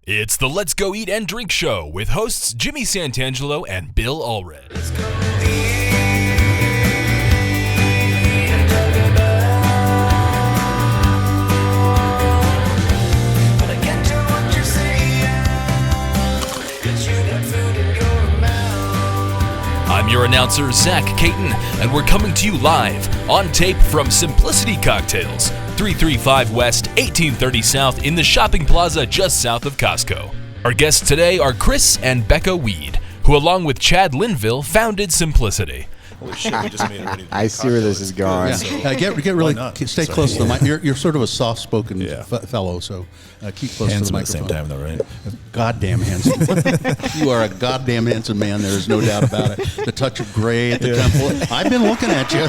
It's the Let's Go Eat and Drink Show with hosts Jimmy Santangelo and Bill Allred. I'm your announcer, Zach Caton, and we're coming to you live on tape from Simplicity Cocktails, 335 West, 1830 South in the shopping plaza just south of Costco. Our guests today are Chris and Becca Weed, who along with Chad Linville founded Simplicity. Holy shit, we just made it ready to I see where this is going. Yeah. Get really stay close to the mic. You're sort of a soft-spoken fellow, so keep close to the microphone. At the same time, though, right? Goddamn handsome. You are a goddamn handsome man. There is no doubt about it. The touch of gray at the temple. I've been looking at you.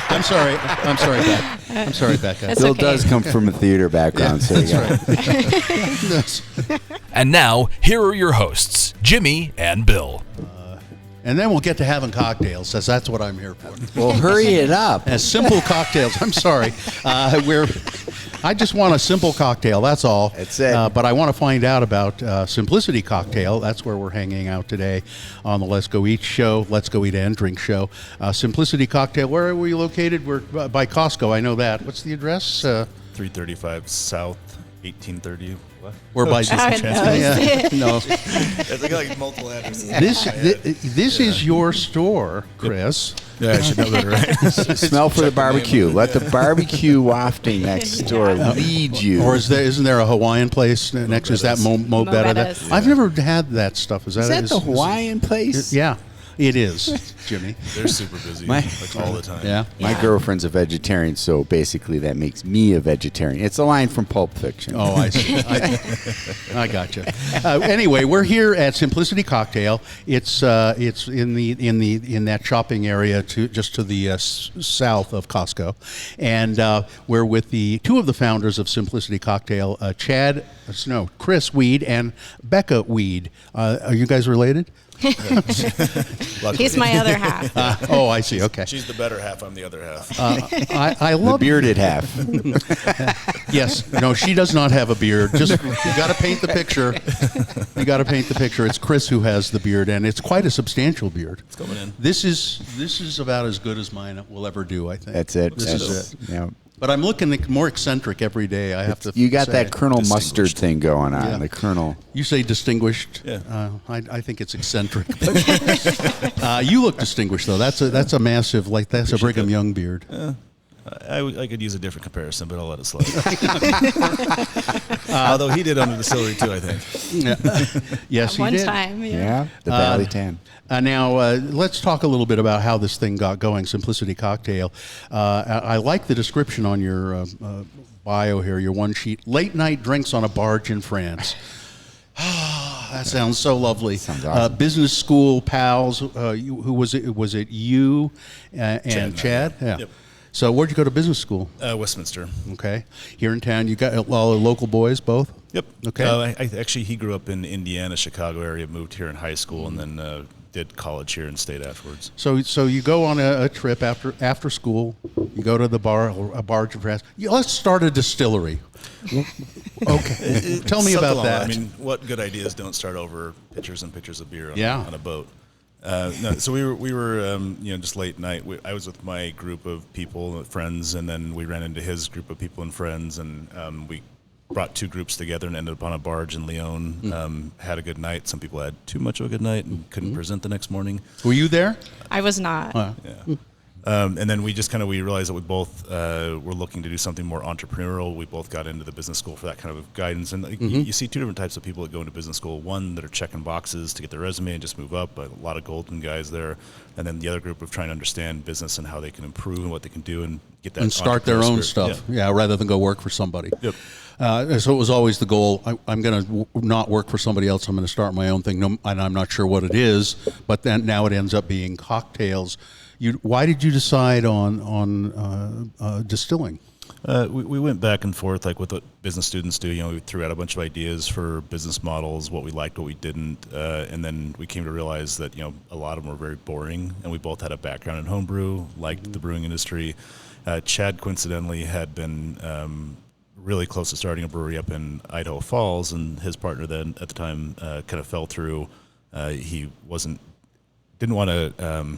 I'm sorry, Becca. I'm sorry, Becca. Bill does come from a theater background, so that's right. And now, here are your hosts, Jimmy and Bill. And then we'll get to having cocktails, as that's what I'm here for. Well, hurry it up. As simple cocktails. I'm sorry. I just want a simple cocktail, that's all. That's it. But I want to find out about Simplicity Cocktail. That's where we're hanging out today on the Let's Go Eat show, Let's Go Eat and Drink show. Simplicity Cocktail, where are we located? We're by Costco, I know that. What's the address? 335 South, 1830. What? We're by No. It's like multiple addresses. This is your store, Chris. Yeah, I should know that, right? Smell for the barbecue. Let the barbecue wafting next door lead you. Or isn't there a Hawaiian place next? Is that Mo Better? I've never had that stuff. Is that the Hawaiian place? Yeah. It is, Jimmy. They're super busy, like all the time. Yeah. My girlfriend's a vegetarian, so basically that makes me a vegetarian. It's a line from Pulp Fiction. Oh, I see. I gotcha. Anyway, we're here at Simplicity Cocktail. It's in that shopping area just to the south of Costco, and we're with the two of the founders of Simplicity Cocktail, Chris Weed and Becca Weed. Are you guys related? He's my other half. I see. Okay. She's the better half. I'm the other half. I love the bearded half. Yes. No, she does not have a beard. Just you got to paint the picture. You got to paint the picture. It's Chris who has the beard, and it's quite a substantial beard. It's coming in. This is about as good as mine will ever do. I think. That's it. This is it. Yeah. But I'm looking more eccentric every day. I have to. You got say. that Colonel Mustard thing going on. Yeah. The Colonel. You say distinguished. Yeah. I think it's eccentric. You look distinguished though. That's a massive that's a Brigham Young beard. I could use a different comparison, but I'll let it slide. Although he did on the distillery too, I think. Yeah. Yes, he One did. time, Yeah. The Valley Tan. Now, let's talk a little bit about how this thing got going, Simplicity Cocktail. I like the description on your bio here, your one sheet. Late night drinks on a barge in France. That sounds so lovely. Sounds awesome. Business school pals. Who was it? Was it you and Chad? Yeah. Yep. So where'd you go to business school? Westminster. Okay. Here in town, you got all the local boys, both? Yep. Okay. Actually, he grew up in Indiana, Chicago area, moved here in high school, and then did college here and stayed afterwards. So you go on a trip after school. You go to the barge in France. Let's start a distillery. Okay. Tell me about that. I mean, what good ideas don't start over pitchers and pitchers of beer on a boat? So we were just late night. I was with my group of people, friends, and then we ran into his group of people and friends, and we brought two groups together and ended up on a barge in Lyon. Had a good night. Some people had too much of a good night and couldn't present the next morning. Were you there? I was not. Yeah. And then we realized that we both were looking to do something more entrepreneurial. We both got into the business school for that kind of guidance. And you see two different types of people that go into business school. One that are checking boxes to get their resume and just move up. A lot of golden guys there. And then the other group of trying to understand business and how they can improve and what they can do and get that. And start their own spirit. stuff. Yeah, rather than go work for somebody. Yep. So it was always the goal. I'm going to not work for somebody else. I'm going to start my own thing. And I'm not sure what it is, but then now it ends up being cocktails. Why did you decide on distilling? We went back and forth like with what business students do. We threw out a bunch of ideas for business models, what we liked, what we didn't, and then we came to realize that a lot of them were very boring, and we both had a background in homebrew, liked the brewing industry. Chad coincidentally had been really close to starting a brewery up in Idaho Falls, and his partner then at the time kind of fell through. He didn't want to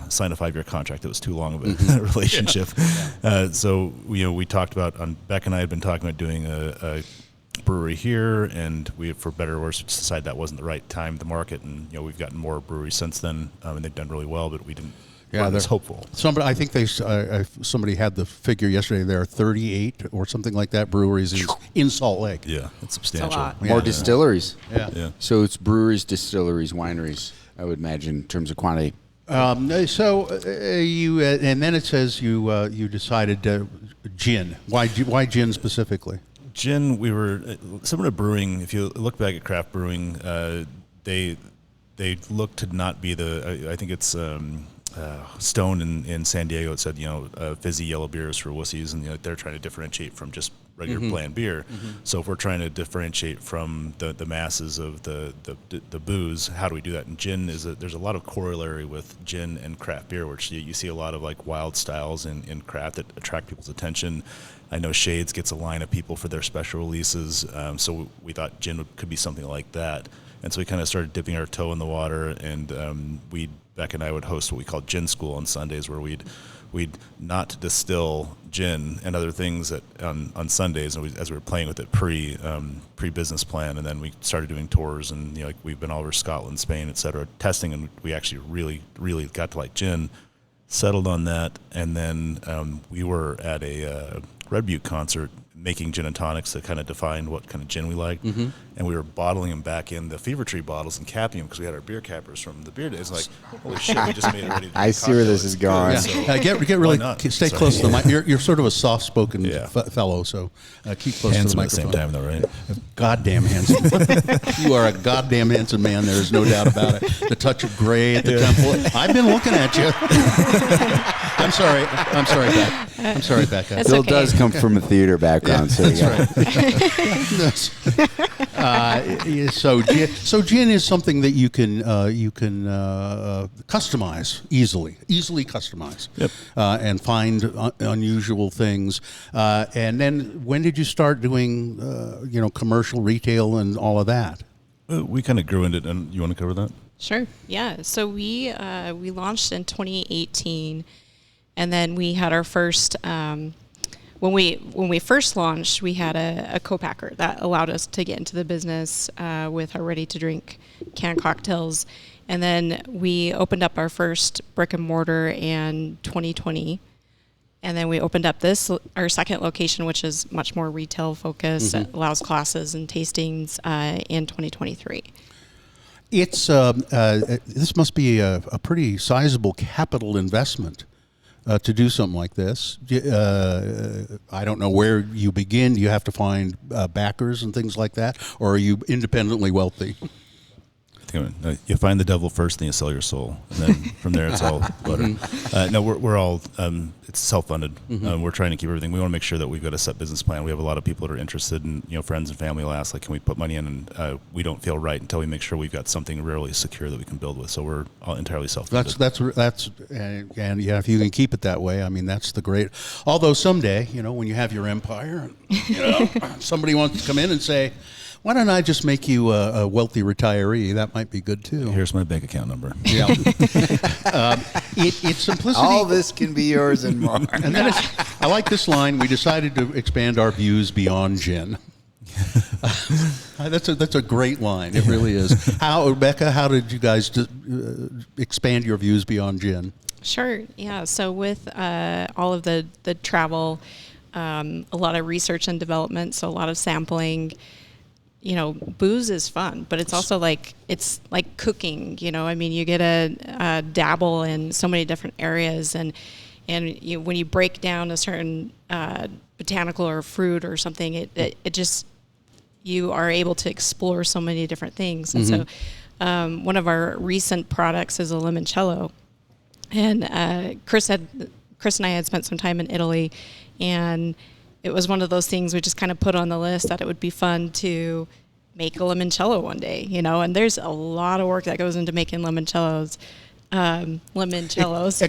sign a 5-year contract. It was too long of a relationship. So we talked about, Becca and I had been talking about doing a brewery here, and we, for better or worse, decided that wasn't the right time to market. And we've gotten more breweries since then, and they've done really well, but we didn't. Yeah, they're hopeful. I think somebody had the figure yesterday. There are 38 or something like that breweries in Salt Lake. Yeah, that's substantial. It's a lot. More distilleries. Yeah. So it's breweries, distilleries, wineries, I would imagine, in terms of quantity. You and then it says you decided gin. Why gin specifically? Gin, we were similar to brewing. If you look back at craft brewing, they look to not be I think it's Stone in San Diego. It said fizzy yellow beers for wussies, and they're trying to differentiate from just regular bland beer. So if we're trying to differentiate from the masses of the booze, how do we do that? And gin there's a lot of corollary with gin and craft beer, which you see a lot of like wild styles in craft that attract people's attention. I know Shades gets a line of people for their special releases, so we thought gin could be something like that. And so we kind of started dipping our toe in the water, and Becca and I would host what we called Gin School on Sundays, where we'd not distill gin and other things on Sundays, and as we were playing with it pre business plan, and then we started doing tours, and we've been all over Scotland, Spain, etc., testing, and we actually really got to like gin, settled on that, and then we were at a Red Butte concert making gin and tonics to kind of define what kind of gin we liked, and we were bottling them back in the Fever Tree bottles and capping them because we had our beer cappers from the beer days. Like, holy shit, we just made it ready to I see where this is going. So get really stay close to the mic. You're sort of a soft-spoken fellow, so keep close handsome to the microphone. at the same time, though, right? Goddamn handsome. You are a goddamn handsome man. There is no doubt about it. The touch of gray at the temple. I've been looking at you. I'm sorry, Becca. I'm sorry, Becca. It's Bill okay. does come from a theater background, so that's right. So gin is something that you can customize easily customize. Yep. And find unusual things. And then when did you start doing commercial retail and all of that? We kind of grew into it, and you want to cover that? Sure. Yeah. So we launched in 2018, and then we had our first. When we first launched, we had a co-packer that allowed us to get into the business with our ready-to-drink canned cocktails, and then we opened up our first brick and mortar in 2020, and then we opened up our second location, which is much more retail focused. It allows classes and tastings in 2023. It's this must be a pretty sizable capital investment. To do something like this. I don't know where you begin. Do you have to find backers and things like that, or are you independently wealthy? You find the devil first, then you sell your soul, and then from there it's all butter. No, we're all it's self-funded. We're trying to keep everything. We want to make sure that we've got a set business plan. We have a lot of people that are interested, and friends and family will ask, like, can we put money in? And we don't feel right until we make sure we've got something really secure that we can build with. So we're all entirely self-funded. That's and yeah, if you can keep it that way, I mean, that's the great. Although someday, when you have your empire, somebody wants to come in and say, why don't I just make you a wealthy retiree? That might be good too. Here's my bank account number. Yeah. It's simplicity. All this can be yours and more. And then I like this line. We decided to expand our views beyond gin. That's a great line. It really is. Becca, how did you guys expand your views beyond gin? Sure. Yeah. So with all of the travel, a lot of research and development, so a lot of sampling. Booze is fun, but it's also it's like cooking. I mean, you get a dabble in so many different areas, and when you break down a certain botanical or fruit or something, it just you are able to explore so many different things. And so, one of our recent products is a limoncello, and Chris and I had spent some time in Italy, and it was one of those things we just kind of put on the list that it would be fun to make a limoncello one day, and there's a lot of work that goes into making limoncellos. limoncellos.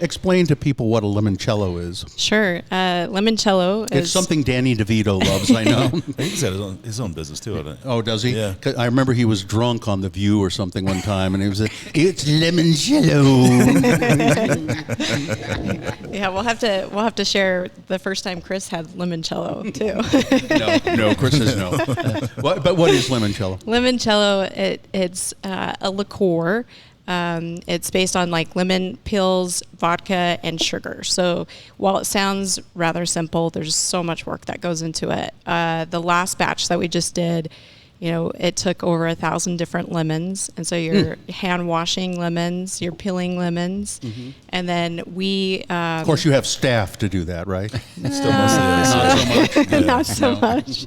Explain to people what a limoncello is. Sure. Limoncello is... It's something Danny DeVito loves, I know. I think he's got his own business too, hasn't he? Oh, does he? Yeah. 'Cause I remember he was drunk on The View or something one time, and he was like, it's limoncello. Yeah, we'll have to share the first time Chris had limoncello too. No, Chris says no. But what is limoncello? Limoncello, it's a liqueur. It's based on like lemon peels, vodka, and sugar. So while it sounds rather simple, there's so much work that goes into it. The last batch that we just did, it took over 1,000 different lemons. And so you're hand washing lemons, you're peeling lemons. Mm-hmm. And then we... of course, you have staff to do that, right? Still mostly not so much. Not so much.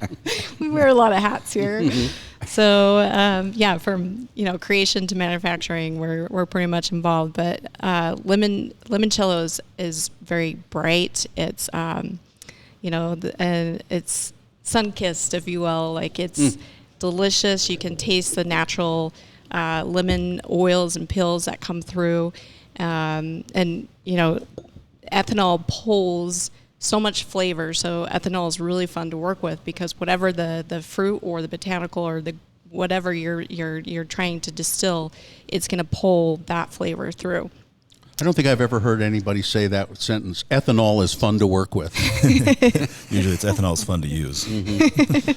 We wear a lot of hats here. Mm-hmm. So from creation to manufacturing, we're pretty much involved. But limoncello is very bright. It's it's sun-kissed, if you will. Like it's delicious. You can taste the natural lemon oils and peels that come through, and ethanol pulls so much flavor. So ethanol is really fun to work with because whatever the fruit or the botanical or the whatever you're trying to distill, it's going to pull that flavor through. I don't think I've ever heard anybody say that sentence. Ethanol is fun to work with. Usually it's ethanol is fun to use. Mm-hmm.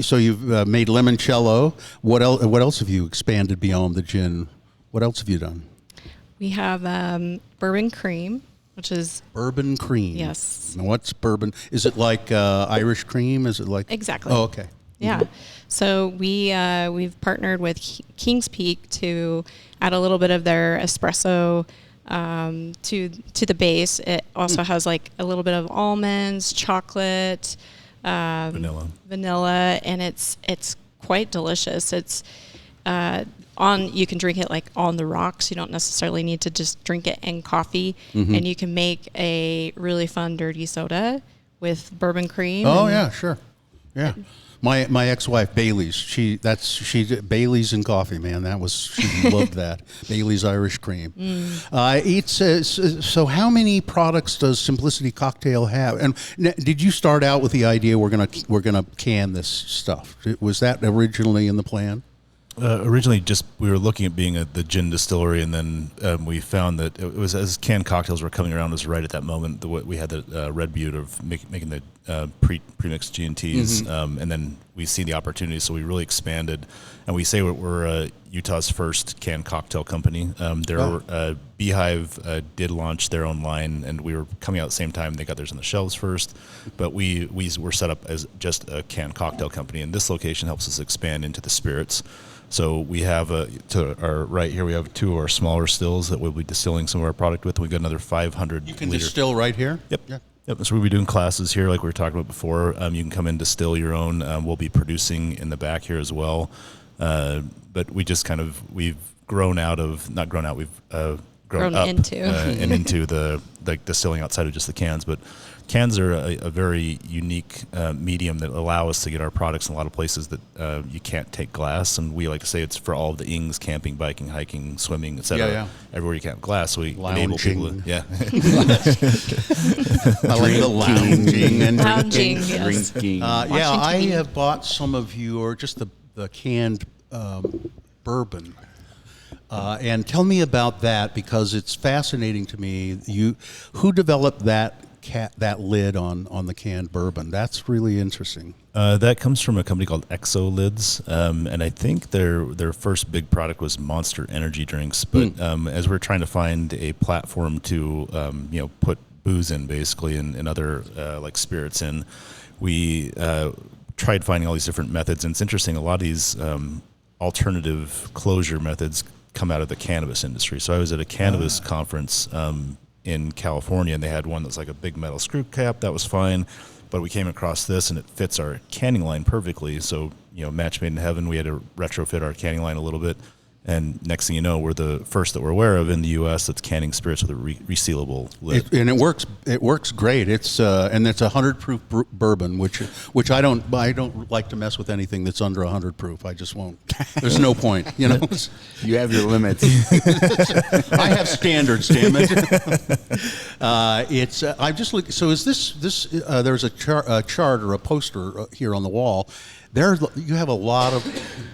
So you've made limoncello. What else have you expanded beyond the gin? What else have you done? We have bourbon cream, which is... Bourbon cream. Yes. Now what's bourbon? Is it like Irish cream? Is it like... Exactly. Oh, okay. Yeah. So we've partnered with King's Peak to add a little bit of their espresso to the base. It also has like a little bit of almonds, chocolate, vanilla, and it's quite delicious. It's you can drink it like on the rocks. You don't necessarily need to just drink it in coffee, and you can make a really fun dirty soda with bourbon cream. Oh yeah, sure, yeah. My ex-wife Bailey's, she did Bailey's and coffee, man. She loved that Bailey's Irish cream. So how many products does Simplicity Cocktail have? And did you start out with the idea we're gonna can this stuff? Was that originally in the plan? Originally, we were looking at being the gin distillery, and then we found that it was as canned cocktails were coming around. It was right at that moment we had the Red Butte of making the pre-mixed G&Ts, and then we see the opportunity, so we really expanded. And we say we're Utah's first canned cocktail company. Beehive did launch their own line, and we were coming out at the same time. They got theirs on the shelves first, but we were set up as just a canned cocktail company, and this location helps us expand into the spirits. So we have to our right here, we have two of our smaller stills that we'll be distilling some of our product with. We've got another 500 You can distill right here? Yep. Yeah. Yep. So we'll be doing classes here like we were talking about before. You can come in, distill your own. We'll be producing in the back here as well. But we just we've grown up into and into the distilling outside of just the cans. But cans are a very unique medium that allow us to get our products in a lot of places that you can't take glass. And we like to say it's for all of the ings, camping, biking, hiking, swimming, etc. Yeah. Everywhere you can't have glass, so we Lounging. enable people to, I like the lounging and Lounging, drinking. yes. I have bought some of your just the canned bourbon. And tell me about that, because it's fascinating to me. Who developed that lid on the canned bourbon? That's really interesting. That comes from a company called Exo Lids, and I think their first big product was Monster energy drinks. But as we're trying to find a platform to put booze in, basically, and other like spirits in, we tried finding all these different methods. And it's interesting, a lot of these alternative closure methods come out of the cannabis industry. So I was at a cannabis conference in California, and they had one that's like a big metal screw cap. That was fine, but we came across this, and it fits our canning line perfectly. So match made in heaven. We had to retrofit our canning line a little bit, And next thing you know, we're the first that we're aware of in the U.S. that's canning spirits with a resealable lid. And it works. It works great. It's and it's 100 proof bourbon, which I don't like to mess with anything that's under 100 proof. I just won't. There's no point. You know. You have your limits. I have standards. Damn it. It's. I'm just looking. So is this? There's a chart or a poster here on the wall. You have a lot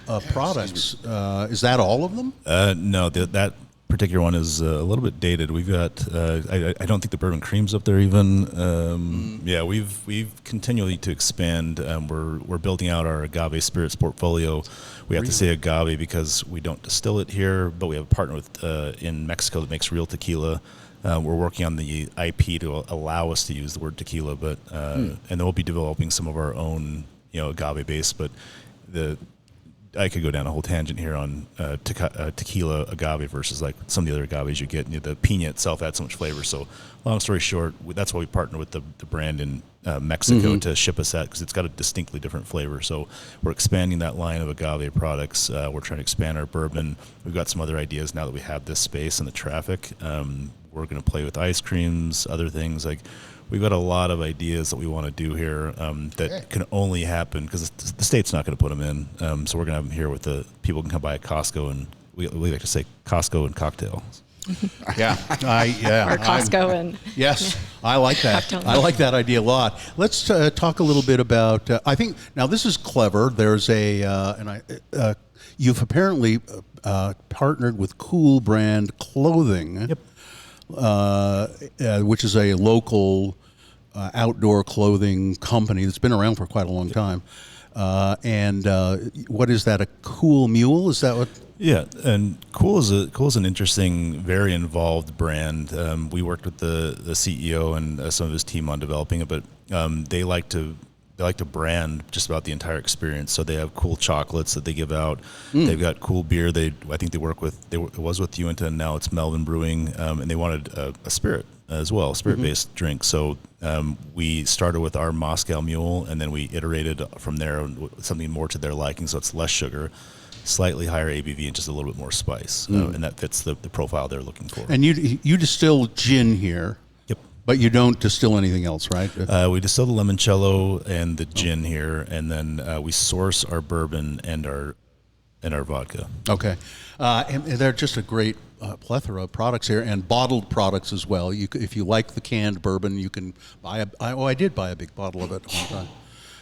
of products. Is that all of them? No, that particular one is a little bit dated. We've got. I don't think the bourbon cream's up there even. Yeah, we've continually to expand. We're building out our agave spirits portfolio. We have to say agave because we don't distill it here, but we have a partner with in Mexico that makes real tequila. We're working on the IP to allow us to use the word tequila, but and then we'll be developing some of our own. Agave base, but I could go down a whole tangent here on tequila agave versus like some of the other agaves you get. The pina itself adds so much flavor. So, long story short, that's why we partner with the brand in Mexico to ship us that because it's got a distinctly different flavor. So, we're expanding that line of agave products. We're trying to expand our bourbon. We've got some other ideas now that we have this space and the traffic. We're going to play with ice creams, other things like. We've got a lot of ideas that we want to do here that can only happen because the state's not going to put them in. So we're going to have them here with the people can come by at Costco, and we like to say Costco and cocktails. Or Costco and yes, I like that. I like that idea a lot. Let's talk a little bit about. I think now this is clever. There's you've apparently partnered with Cool Brand Clothing. Yep. Which is a local outdoor clothing company that's been around for quite a long time. And what is that? A Cool Mule? Is that what? Yeah, and Cool is an interesting, very involved brand. We worked with the CEO and some of his team on developing it, but they like to brand just about the entire experience. So they have cool chocolates that they give out. They've got cool beer. I think they work with. It was with Uinta, and now it's Melvin Brewing, and they wanted a spirit as well, spirit-based drink. So we started with our Moscow Mule, and then we iterated from there something more to their liking. So it's less sugar, slightly higher ABV, and just a little bit more spice, and that fits the profile they're looking for. And you distill gin here. But you don't distill anything else, right? We distill the limoncello and the gin here, and then we source our bourbon and our vodka. Okay, and they're just a great plethora of products here, and bottled products as well. If you like the canned bourbon, you can buy I did buy a big bottle of it one time.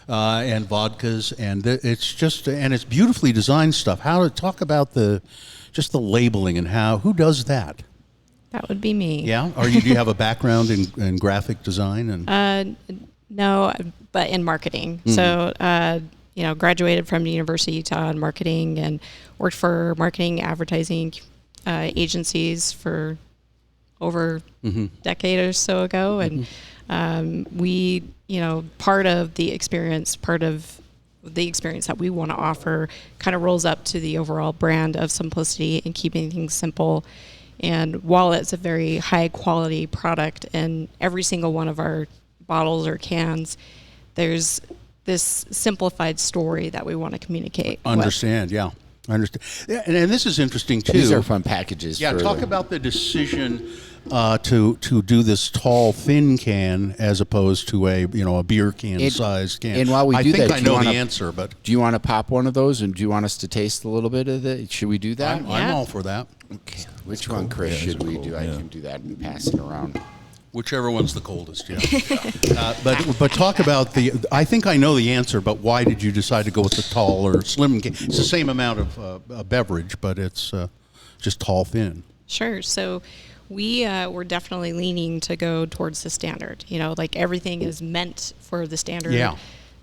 And vodkas, and it's beautifully designed stuff. How to talk about the labeling and who does that? That would be me. Yeah? Do you have a background in graphic design? No, but in marketing. So, graduated from the University of Utah in marketing and worked for marketing advertising agencies for over a decade or so ago. And we, part of the experience that we want to offer kind of rolls up to the overall brand of simplicity and keeping things simple. And while it's a very high quality product in every single one of our bottles or cans, there's this simplified story that we want to communicate. Understand. Yeah, and this is interesting too. These are fun packages. Yeah, talk about the decision to do this tall, thin can as opposed to a beer can sized can. And while we do that, I know the answer, but do you want to pop one of those, and do you want us to taste a little bit of it? Should we do that? I'm all for that. Okay. Which one, Chris, should we do? I can do that and pass it around. Whichever one's the coldest, yeah. But talk about I think I know the answer, but why did you decide to go with the tall or slim can? It's the same amount of a beverage, but it's just tall, thin. Sure. So we were definitely leaning to go towards the standard. Like everything is meant for the standard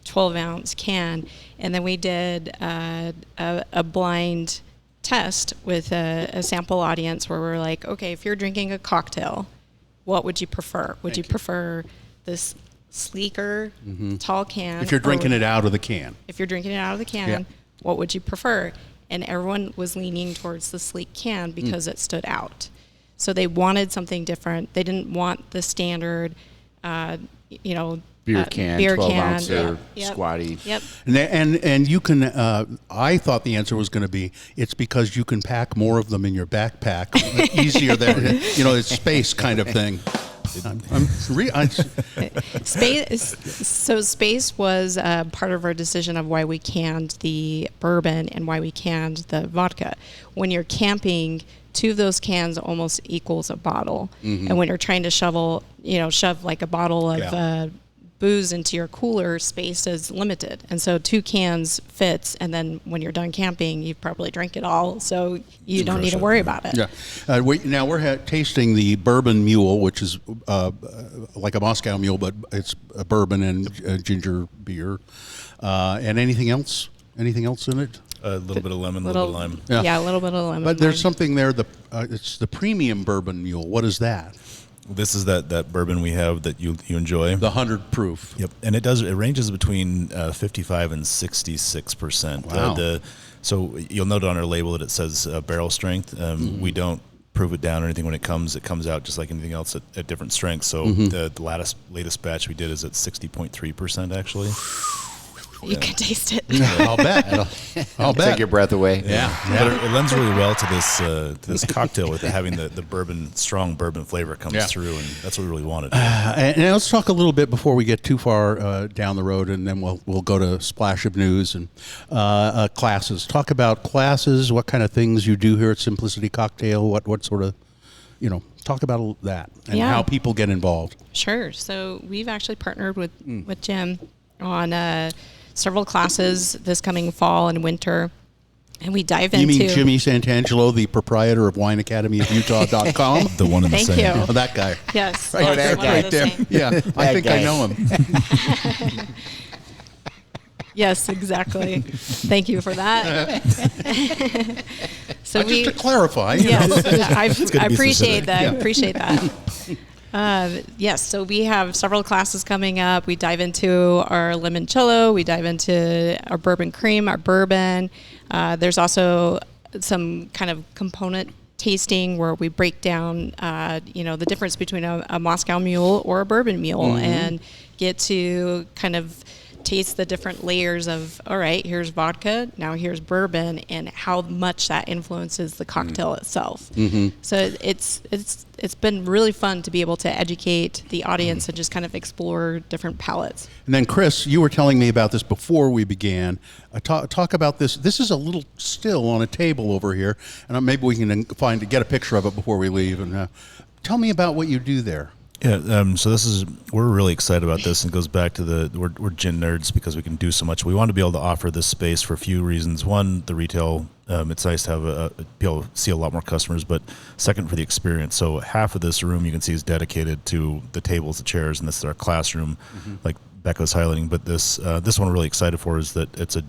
12-ounce can. And then we did a blind test with a sample audience where we're like, okay, if you're drinking a cocktail, what would you prefer? Would you prefer this sleeker, tall can? If you're drinking it out of the can. If you're drinking it out of the can, what would you prefer? And everyone was leaning towards the sleek can because it stood out. So they wanted something different. They didn't want the standard, beer can, beer 12 can, ouncer, yep. squatty. Yep. And you can. I thought the answer was going to be it's because you can pack more of them in your backpack, easier than it's space kind of thing. Space was part of our decision of why we canned the bourbon and why we canned the vodka. When you're camping, 2 of those cans almost equals a bottle, and when you're trying to shove like a bottle of booze into your cooler, space is limited, and so 2 cans fits, and then when you're done camping, you probably drink it all, so you don't need to worry about it. Yeah. Now we're tasting the Bourbon Mule, which is like a Moscow Mule, but it's a bourbon and ginger beer. And anything else? Anything else in it? A little bit of lemon, a little bit of lime. Yeah, a little bit of lemon. But there's something there. It's the premium Bourbon Mule. What is that? This is that bourbon we have that you enjoy. The 100 proof. Yep, and it ranges between 55 and 66%. Wow. So you'll note on our label that it says barrel strength. We don't prove it down or anything when it comes. It comes out just like anything else at different strengths. So the latest batch we did is at 60.3% actually. You can taste it. I'll bet. I'll bet. Take your breath away. Yeah. But it lends really well to this cocktail with having the bourbon, strong bourbon flavor comes through, and that's what we really wanted. And let's talk a little bit before we get too far down the road, and then we'll go to Splash of News and classes. Talk about classes, what kind of things you do here at Simplicity Cocktail, what sort of, talk about that and how people get involved. Sure. So we've actually partnered with Jim on several classes this coming fall and winter, and we dive into... You mean Jimmy Santangelo, the proprietor of wineacademyofutah.com? The one in the Thank same. you. Oh, that guy. Yes. Right, that one guy. of the There. same. Yeah, I think guy. I know him. Yes, exactly. Thank you for that. So Just to clarify. Yes, I good to be appreciate specific. that. I appreciate that. Yes, so we have several classes coming up. We dive into our limoncello. We dive into our bourbon cream, our bourbon. There's also some kind of component tasting where we break down, the difference between a Moscow Mule or a bourbon mule, and get to kind of taste the different layers of, all right, here's vodka, now here's bourbon, and how much that influences the cocktail itself. So it's been really fun to be able to educate the audience and just kind of explore different palettes. And then, Chris, you were telling me about this before we began. Talk about this. This is a little still on a table over here, and maybe we can get a picture of it before we leave. And tell me about what you do there. Yeah, so we're really excited about this, and it goes back to we're gin nerds because we can do so much. We want to be able to offer this space for a few reasons. One, the retail, it's nice to have be able to see a lot more customers, but second, for the experience. So half of this room you can see is dedicated to the tables, the chairs, and this is our classroom, like Becca was highlighting. But this one we're really excited for is that it's a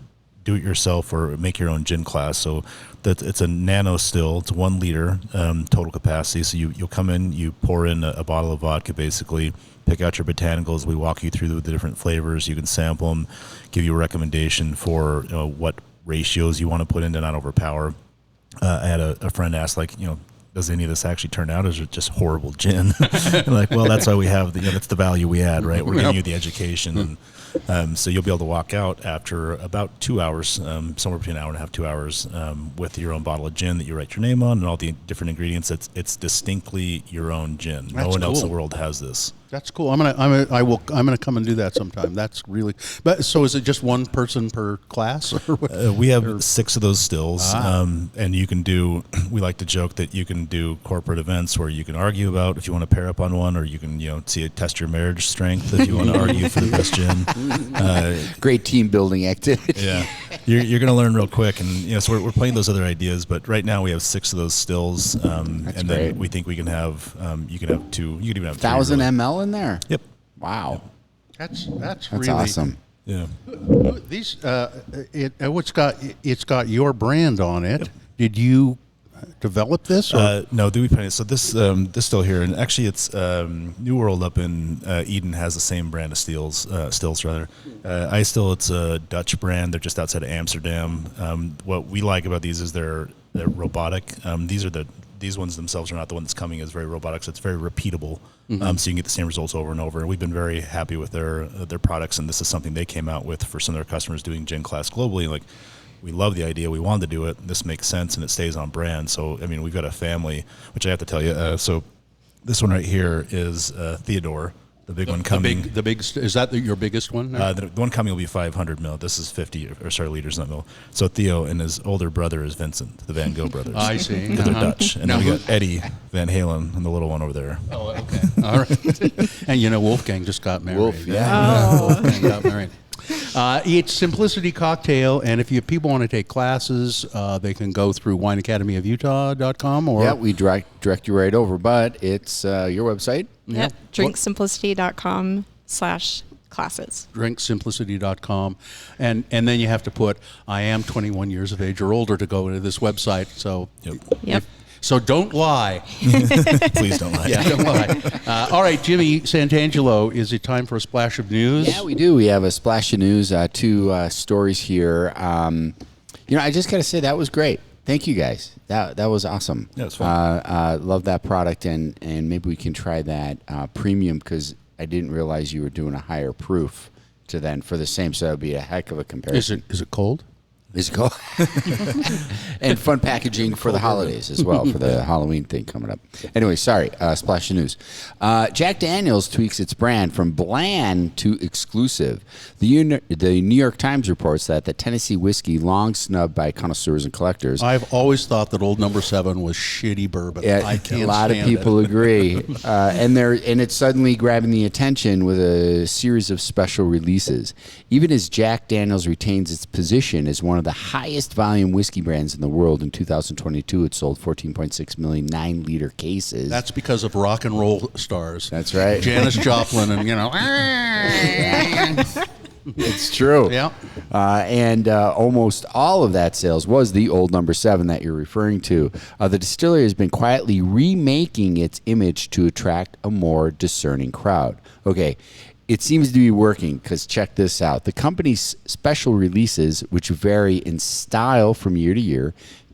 do-it-yourself or make your own gin class. So that it's a nano still. It's 1 liter total capacity. So you'll come in, you pour in a bottle of vodka, basically pick out your botanicals. We walk you through the different flavors. You can sample them, give you a recommendation for what ratios you want to put in to not overpower. I had a friend ask, does any of this actually turn out, or is it just horrible gin? Like, well, that's why we have that's the value we add, right? We're giving you the education, and so you'll be able to walk out after about 2 hours, somewhere between an hour and a half, 2 hours, with your own bottle of gin that you write your name on and all the different ingredients. It's distinctly your own gin. No one else in the world has this. That's cool. I'm gonna come and do that sometime. That's really. But so is it just one person per class? Or we have 6 of those stills, and you can do. We like to joke that you can do corporate events where you can argue about if you want to pair up on one, or you can test your marriage strength if you want to argue for the best gin. Great team building activity. Yeah, you're going to learn real quick, and so we're playing those other ideas. But right now we have 6 of those stills, and great. then we think we can have you can have 2. You can even have 1,000 3, really. ml in there. Yep. Wow. That's That's really awesome. Yeah. These it's got your brand on it. Yep. Did you develop this? Or? No, Dewey Penny. So this still here, and actually it's New World up in Eden has the same brand of stills rather. It's a Dutch brand. They're just outside of Amsterdam. What we like about these is they're robotic. These are the these ones themselves are not the one that's coming. Is very robotic, so it's very repeatable. So you can get the same results over and over. And we've been very happy with their products, and this is something they came out with for some of their customers doing gin class globally. Like, we love the idea. We wanted to do it. This makes sense, and it stays on brand. So, I mean, we've got a family, which I have to tell you. So this one right here is Theodore, the big one coming. The big is that your biggest one? The one coming will be 500 ml. This is 50 liters in that mill. So Theo and his older brother is Vincent, the Van Gogh brothers. I see. They're Dutch. And then we got Eddie Van Halen and the little one over there. Oh, okay. All right. And Wolfgang just got married. Wolfgang got married. It's Simplicity Cocktail, and if people want to take classes, they can go through wineacademyofutah.com or... Yeah, we direct you right over, but it's your website. Yep, drinksimplicity.com/classes. Drinksimplicity.com, and then you have to put, I am 21 years of age or older to go to this website, so... Yep. So don't lie. Please don't lie. Yeah, don't lie. All right, Jimmy Santangelo, is it time for a splash of news? Yeah, we do. We have a splash of news, two stories here. I just got to say that was great. Thank you, guys. That was awesome. Yeah, it was fun. Love that product, and maybe we can try that premium, because I didn't realize you were doing a higher proof to then for the same, so that would be a heck of a comparison. Is it cold? Is it cold? And fun packaging for the holidays as well, for the Halloween thing coming up. Anyway, sorry, splash of news. Jack Daniel's tweaks its brand from bland to exclusive. The New York Times reports that the Tennessee whiskey, long snubbed by connoisseurs and collectors. I've always thought that Old Number 7 was shitty bourbon. I can't a lot of people agree. And it's suddenly grabbing the attention with a series of special releases. Even as Jack Daniel's retains its position as one of the highest volume whiskey brands in the world. In 2022, it sold 14.6 million 9-liter cases. That's because of rock and roll stars. That's right. Janis Joplin and, It's true. Yeah. And almost all of that sales was the Old Number 7 that you're referring to. The distillery has been quietly remaking its image to attract a more discerning crowd. Okay. It seems to be working, because check this out. The company's special releases, which vary in style from year to year,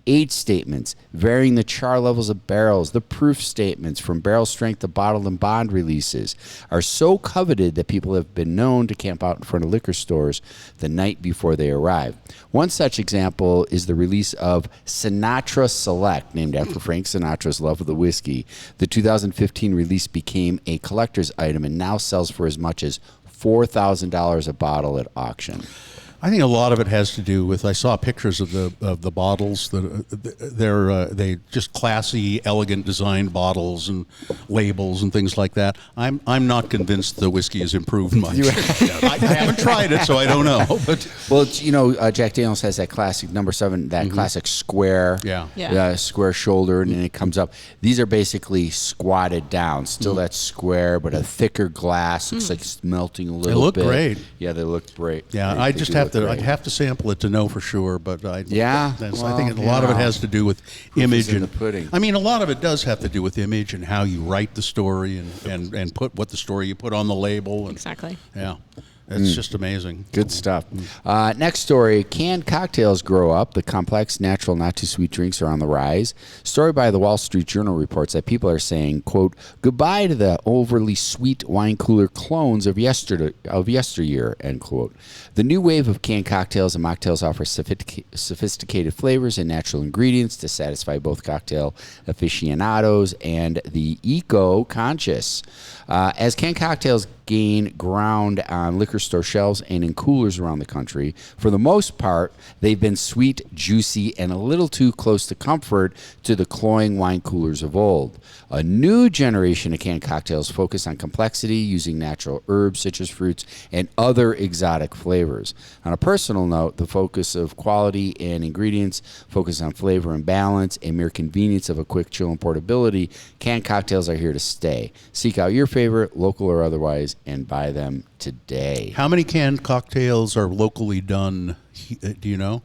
age statements, varying the char levels of barrels, the proof statements from barrel strength to bottled and bond releases, are so coveted that people have been known to camp out in front of liquor stores the night before they arrive. One such example is the release of Sinatra Select, named after Frank Sinatra's love of the whiskey. The 2015 release became a collector's item and now sells for as much as $4,000 a bottle at auction. I think a lot of it has to do with, I saw pictures of the bottles. They just classy, elegant designed bottles and labels and things like that. I'm not convinced the whiskey has improved much. I haven't tried it, so I don't know. But well, Jack Daniel's has that classic number 7, that classic square, square shoulder, and then it comes up. These are basically squatted down, still that square, but a thicker glass. Looks like it's melting a little bit. They look great. Yeah, they look great. Yeah, I'd have to sample it to know for sure, but I think a lot of it has to do with image and the pudding. I mean, a lot of it does have to do with image and how you write the story and put what the story you put on the label. And, exactly. Yeah. It's just amazing. Good stuff. Next story, canned cocktails grow up. The complex, natural, not too sweet drinks are on the rise. Story by the Wall Street Journal reports that people are saying, quote, goodbye to the overly sweet wine cooler clones of yesteryear, end quote. The new wave of canned cocktails and mocktails offer sophisticated flavors and natural ingredients to satisfy both cocktail aficionados and the eco-conscious. As canned cocktails gain ground on liquor store shelves and in coolers around the country, for the most part, they've been sweet, juicy, and a little too close to comfort to the cloying wine coolers of old. A new generation of canned cocktails focus on complexity, using natural herbs, citrus fruits, and other exotic flavors. On a personal note, the focus of quality and ingredients, focus on flavor and balance, and mere convenience of a quick chill and portability, canned cocktails are here to stay. Seek out your favorite, local or otherwise, and buy them today. How many canned cocktails are locally done? Do you know?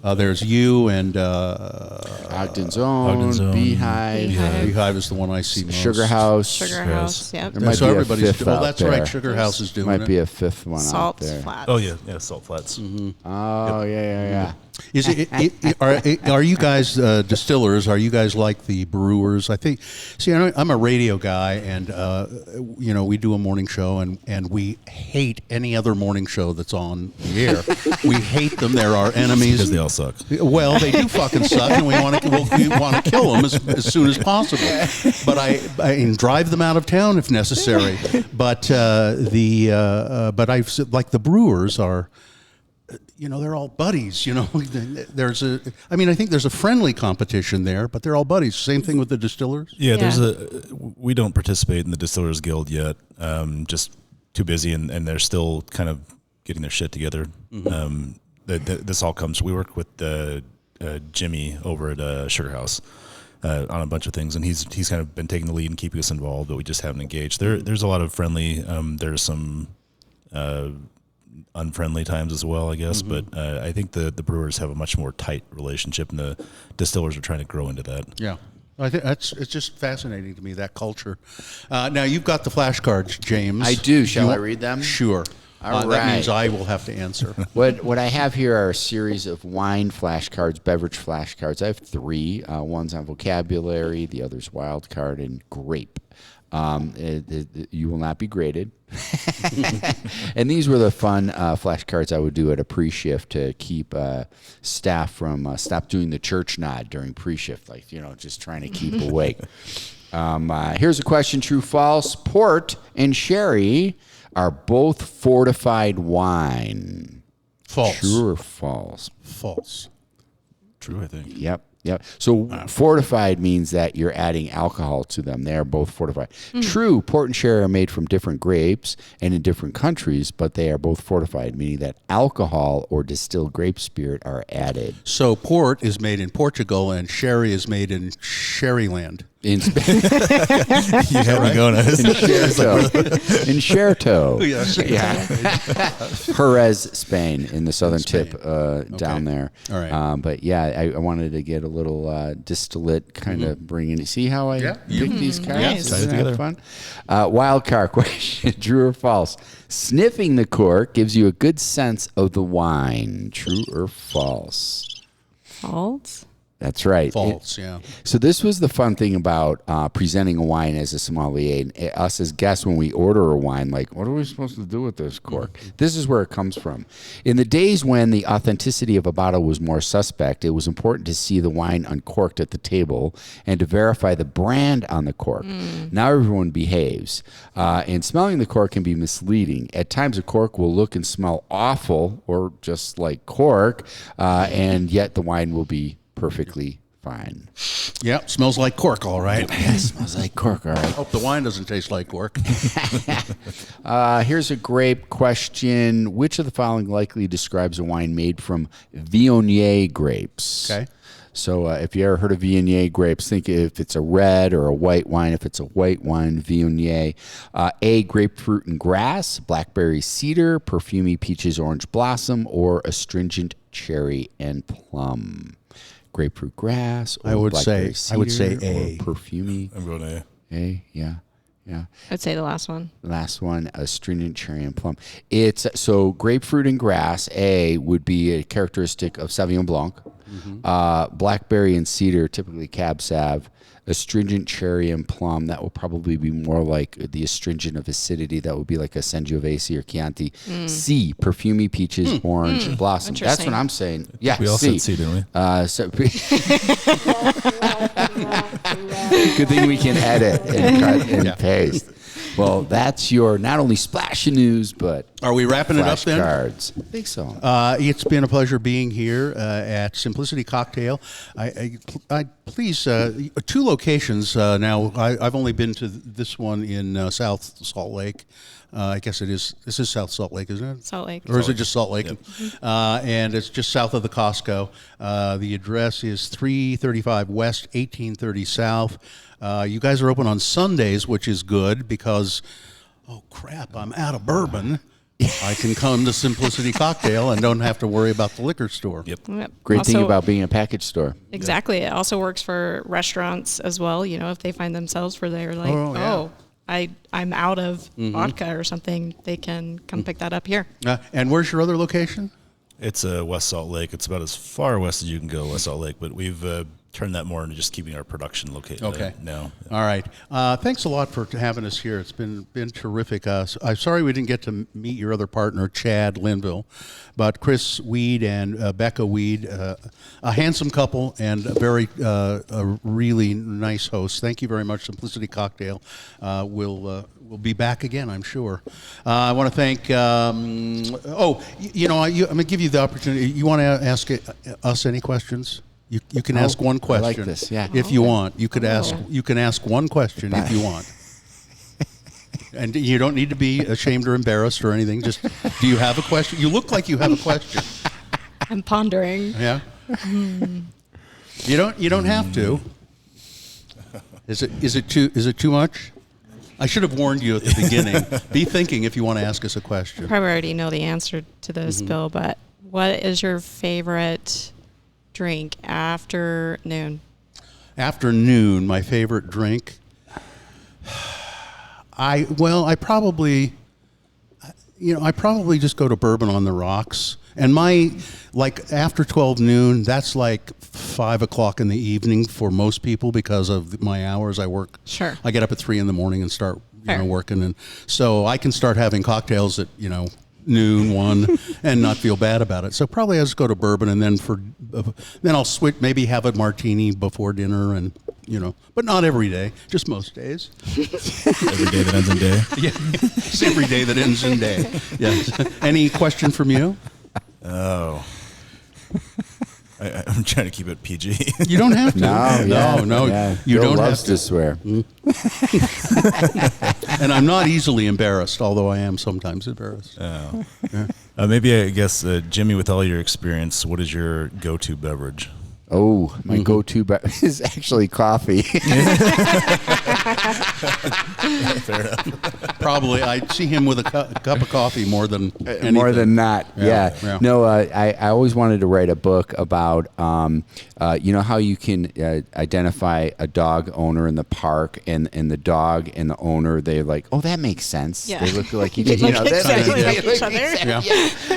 There's you and Ogden's Own, Beehive. Beehive is the one I see most. Sugar House. Yep. There might So be everybody's a fifth out that's there. right. Sugar House is doing Might it. be a fifth one Salt out there. Flats. Oh yeah, Salt Flats. Oh, yeah. Are you guys distillers? Are you guys like the brewers? I think. See, I'm a radio guy, and we do a morning show, and we hate any other morning show that's on the air. We hate them. They're our enemies because they all suck. Well, they do fucking suck, and we want to kill them as soon as possible. But I drive them out of town if necessary. But I've like the brewers are. They're all buddies. I think there's a friendly competition there, but they're all buddies. Same thing with the distillers. Yeah. We don't participate in the Distillers Guild yet. Just too busy, and they're still kind of getting their shit together. Mm-hmm. This all comes. We work with Jimmy over at Sugar House on a bunch of things, and he's kind of been taking the lead and keeping us involved, but we just haven't engaged. There's a lot of friendly. There's some. Unfriendly times as well, I guess, but I think the brewers have a much more tight relationship, and the distillers are trying to grow into that. Yeah, I think it's just fascinating to me, that culture. Now you've got the flashcards, James. I do. Shall I read them? Sure. All right. That means I will have to answer. What I have here are a series of wine flashcards, beverage flashcards. I have 3. One's on vocabulary, the other's wild card, and grape. You will not be graded. And these were the fun flashcards I would do at a pre-shift to keep staff from stop doing the church nod during pre-shift, just trying to keep awake. Here's a question, true, false. Port and sherry are both fortified wine. False. True or false? False. True, I think. Yep. So fortified means that you're adding alcohol to them. They are both fortified. True, port and sherry are made from different grapes and in different countries, but they are both fortified, meaning that alcohol or distilled grape spirit are added. So port is made in Portugal and sherry is made in Sherryland. In Spain. You had me going. In Xerto. Yes. Yeah. Jerez, Spain, in the southern tip down there. All right. But yeah, I wanted to get a little distillate kind of bring in. See how I pick these cards? Nice. Isn't that fun? Wild card question, true or false? Sniffing the cork gives you a good sense of the wine. True or false? False. That's right. False, yeah. So this was the fun thing about presenting a wine as a sommelier. And us as guests, when we order a wine, like, what are we supposed to do with this cork? This is where it comes from. In the days when the authenticity of a bottle was more suspect, it was important to see the wine uncorked at the table and to verify the brand on the cork. Now everyone behaves. And smelling the cork can be misleading. At times a cork will look and smell awful or just like cork, and yet the wine will be perfectly fine. Yep, smells like cork, all right. Yeah, smells like cork, all right. Hope the wine doesn't taste like cork. Here's a grape question. Which of the following likely describes a wine made from Viognier grapes? Okay. So if you ever heard of Viognier grapes, think if it's a red or a white wine. If it's a white wine, Viognier. A, grapefruit and grass, blackberry cedar, perfumey peaches, orange blossom, or astringent cherry and plum. Grapefruit grass, or I would blackberry say A. or perfumey. I'm going A. A, yeah. I'd say the last one. Last one, astringent cherry and plum. It's so grapefruit and grass. A would be a characteristic of Sauvignon Blanc. Blackberry and cedar, typically Cab Sav. Astringent cherry and plum, that will probably be more like the astringent of acidity. That would be like a Sangiovese or Chianti. C, perfumey peaches, orange blossom. That's what I'm saying. Yeah, We all C. said C, didn't we? Good thing we can edit and cut and paste. Well, that's your not only splash of news, but Are we wrapping it up then? Flashcards. I think so. It's been a pleasure being here at Simplicity Cocktail. I please 2 locations now. I've only been to this one in South Salt Lake. I guess it is. This is South Salt Lake, isn't it? Salt Lake. Or is it just Salt Lake? Yep. And it's just south of the Costco. The address is 335 West, 1830 South. You guys are open on Sundays, which is good because, oh crap, I'm out of bourbon. I can come to Simplicity Cocktail and don't have to worry about the liquor store. Yep. Great thing about being a package store. Exactly. It also works for restaurants as well. If they find themselves where they're like, I'm out of vodka or something, they can come pick that up here. And where's your other location? It's West Salt Lake. It's about as far west as you can go, West Salt Lake. But we've turned that more into just keeping our production located now. All right. Thanks a lot for having us here. It's been terrific. I'm sorry we didn't get to meet your other partner, Chad Linville, but Chris Weed and Becca Weed, a handsome couple and a really nice host. Thank you very much, Simplicity Cocktail. We'll be back again, I'm sure. I want to thank. I'm going to give you the opportunity. You want to ask us any questions? You can ask one question. I like this, yeah. If you want, you can ask one question if you want. And you don't need to be ashamed or embarrassed or anything. Just, do you have a question? You look like you have a question. I'm pondering. Yeah. You don't have to. Is it too much? I should have warned you at the beginning. Be thinking if you want to ask us a question. I probably already know the answer to this, Bill, but what is your favorite drink after noon? After noon, my favorite drink. I probably just go to bourbon on the rocks. And after 12 noon, that's like 5 o'clock in the evening for most people because of my hours. I work. Sure. I get up at 3 in the morning and start working, and so I can start having cocktails at noon, 1, and not feel bad about it. So probably I just go to bourbon, and then I'll switch, maybe have a martini before dinner, and but not every day, just most days. Every day that ends in day. Yeah, it's every day that ends in day. Yes. Any question from you? Oh. I'm trying to keep it PG. You don't have to. No. Yeah. You Bill don't loves have to swear. And I'm not easily embarrassed, although I am sometimes embarrassed. Oh. Yeah. Maybe I guess, Jimmy, with all your experience, what is your go-to beverage? Oh, my go-to beverage is actually coffee. Fair enough. Probably, I see him with a cup of coffee more than anything. More than not, yeah. No, I always wanted to write a book about, how you can identify a dog owner in the park, and the dog and the owner, they're like, oh, that makes sense. Yeah. They look like each other.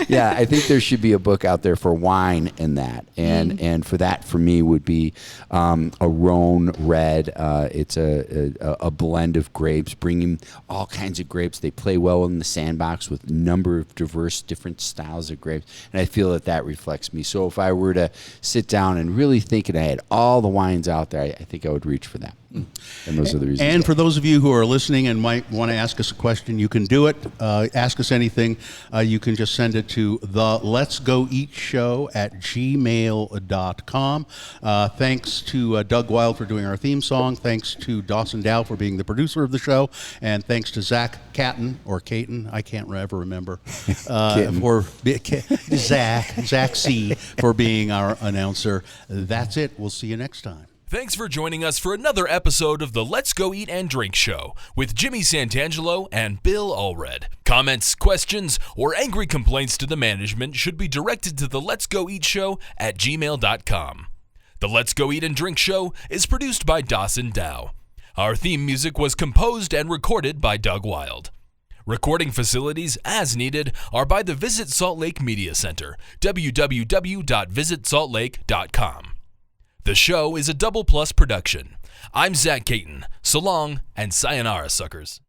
Yeah, I think there should be a book out there for wine and that, and for that, for me, would be a Rhone Red. It's a blend of grapes, bringing all kinds of grapes. They play well in the sandbox with a number of diverse, different styles of grapes, and I feel that reflects me. So if I were to sit down and really think, and I had all the wines out there, I think I would reach for that. And those are the reasons. And for those of you who are listening and might want to ask us a question, you can do it. Ask us anything. You can just send it to the Let's Go Eat Show at gmail.com. Thanks to Doug Wild for doing our theme song. Thanks to Dawson Dow for being the producer of the show. And thanks to Zach Catton, or Caton, I can't ever remember, for Zach C, for being our announcer. That's it. We'll see you next time. Thanks for joining us for another episode of the Let's Go Eat and Drink Show with Jimmy Santangelo and Bill Allred. Comments, questions, or angry complaints to the management should be directed to the Let's Go Eat Show at gmail.com. The Let's Go Eat and Drink Show is produced by Dawson Dow. Our theme music was composed and recorded by Doug Wild. Recording facilities, as needed, are by the Visit Salt Lake Media Center, www.visitsaltlake.com. The show is a Double Plus production. I'm Zach Caton. So long and sayonara, suckers.